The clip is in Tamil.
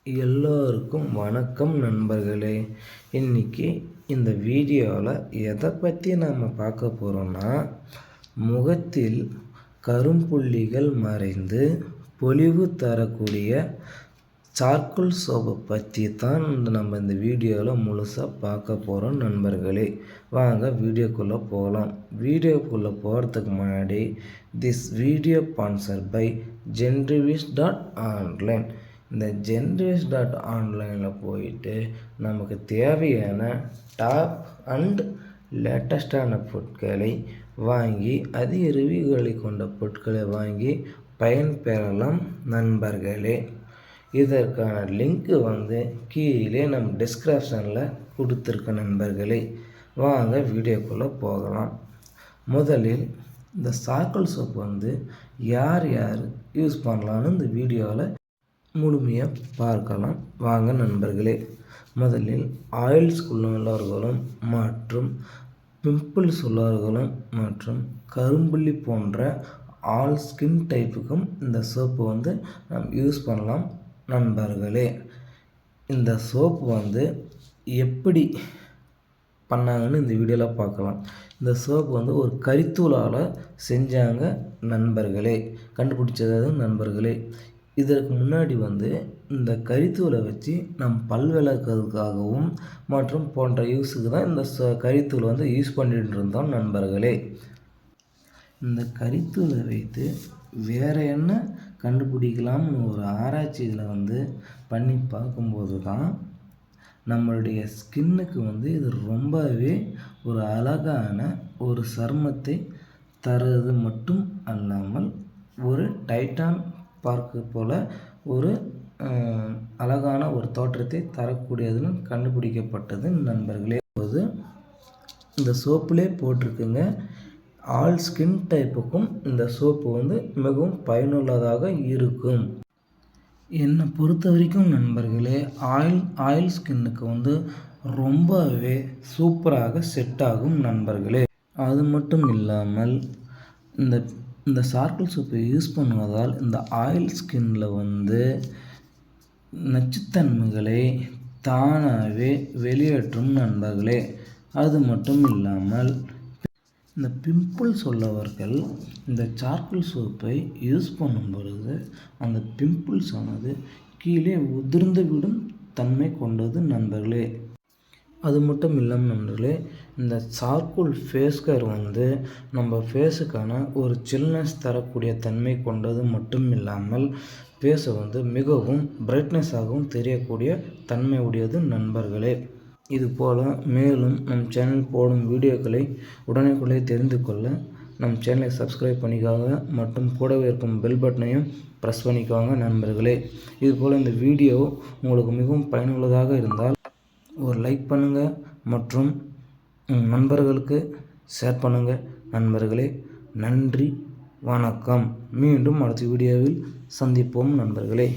எல்லோருக்கும் வணக்கம் நண்பர்களே. இன்றைக்கி இந்த வீடியோவில் எதை பற்றி நாம் பார்க்க போகிறோன்னா, முகத்தில் கரும்புள்ளிகள் மறைந்து பொலிவு தரக்கூடிய சார்கோல் சோப்பை பற்றி தான் நம்ம இந்த வீடியோவில் முழுசாக பார்க்க போகிறோம் நண்பர்களே. வாங்க வீடியோக்குள்ளே போகலாம். வீடியோக்குள்ளே போகிறதுக்கு முன்னாடி this video sponsor by genreviews.online. இந்த genreviews.onlineல் போயிட்டு நமக்கு தேவையான டாப் அண்ட் லேட்டஸ்டான பொருட்களை வாங்கி அதிக ரிவ்யூகளை கொண்ட பொருட்களை வாங்கி பயன்பெறலாம் நண்பர்களே. இதற்கான லிங்க்கு கீழே நம்ம டிஸ்கிரிப்ஷனில் கொடுத்துருக்க நண்பர்களே. வாங்க வீடியோக்குள்ளே போகலாம். முதலில் இந்த சார்கோல் சோப் யார் யார் யூஸ் பண்ணலான்னு இந்த வீடியோவில் முழுமையாக பார்க்கலாம். வாங்க நண்பர்களே. முதலில் ஆயில்ஸ் உள்ளவர்களும் மற்றும் பிம்பிள்ஸ் உள்ளவர்களும் மற்றும் கரும்புள்ளி போன்ற ஆல் ஸ்கின் டைப்புக்கும் இந்த சோப்பு நாம் யூஸ் பண்ணலாம் நண்பர்களே. இந்த சோப்பு எப்படி பண்ணாங்கன்னு இந்த வீடியோவில் பார்க்கலாம். இந்த சோப்பு ஒரு கரித்தூளால் செஞ்சாங்க நண்பர்களே, கண்டுபிடிச்சது நண்பர்களே. இதற்கு முன்னாடி இந்த கரித்தூளை வச்சு நம் பல் விளக்குறதுக்காகவும் மற்றும் போன்ற யூஸுக்கு தான் இந்த கரித்தூளை யூஸ் பண்ணிட்டு இருந்தோம் நண்பர்களே. இந்த கரித்தூளை வைத்து வேறு என்ன கண்டுபிடிக்கலாம்னு ஒரு ஆராய்ச்சி இதில் பண்ணி பார்க்கும்போது தான் நம்மளுடைய ஸ்கின்னுக்கு இது ரொம்பவே ஒரு அழகான ஒரு சருமத்தை தருவது மட்டும் அல்லாமல் ஒரு டைட்டான் பார்க்க போல் ஒரு அழகான ஒரு தோற்றத்தை தரக்கூடியதுன்னு கண்டுபிடிக்கப்பட்டது நண்பர்களே. போது இந்த சோப்புலே போட்டிருக்குங்க, ஆல் ஸ்கின் டைப்புக்கும் இந்த சோப்பு மிகவும் பயனுள்ளதாக இருக்கும். என்னை பொறுத்த வரைக்கும் நண்பர்களே, ஆயில் ஸ்கின்னுக்கு ரொம்பவே சூப்பராக செட் ஆகும் நண்பர்களே. அது மட்டும் இல்லாமல் இந்த சார்கோல் சோப்பை யூஸ் பண்ணுவதால் இந்த ஆயில் ஸ்கின்னில் நச்சுத்தன்மைகளை தானாகவே வெளியேற்றும் நண்பர்களே. அது மட்டும் இல்லாமல் இந்த பிம்பிள்ஸ் உள்ளவர்கள் இந்த சார்கோல் சோப்பை யூஸ் பண்ணும் பொழுது அந்த பிம்பிள்ஸ் கீழே உதிர்ந்து விடும் தன்மை கொண்டது நண்பர்களே. அது மட்டும் இல்லாமல் நண்பர்களே, இந்த சார்கோல் ஃபேஸ் கேர் நம்ம ஃபேஸுக்கான ஒரு சில்னஸ் தரக்கூடிய தன்மை கொண்டது மட்டும் இல்லாமல் ஃபேஸை மிகவும் பிரைட்னஸாகவும் தெரியக்கூடிய தன்மை உடையது நண்பர்களே. இதுபோல் மேலும் நம் சேனல் போடும் வீடியோக்களை உடனே தெரிந்து கொள்ள நம் சேனலை சப்ஸ்கிரைப் பண்ணிக்கோங்க மற்றும் கூடவே இருக்கும் பெல் பட்டனையும் ப்ரெஸ் பண்ணிக்கோங்க நண்பர்களே. இதுபோல் இந்த வீடியோ உங்களுக்கு மிகவும் பயனுள்ளதாக இருந்தால் ஒரு லைக் பண்ணுங்கள் மற்றும் நண்பர்களுக்கு ஷேர் பண்ணுங்கள் நண்பர்களே. நன்றி, வணக்கம். மீண்டும் அடுத்த வீடியோவில் சந்திப்போம் நண்பர்களே.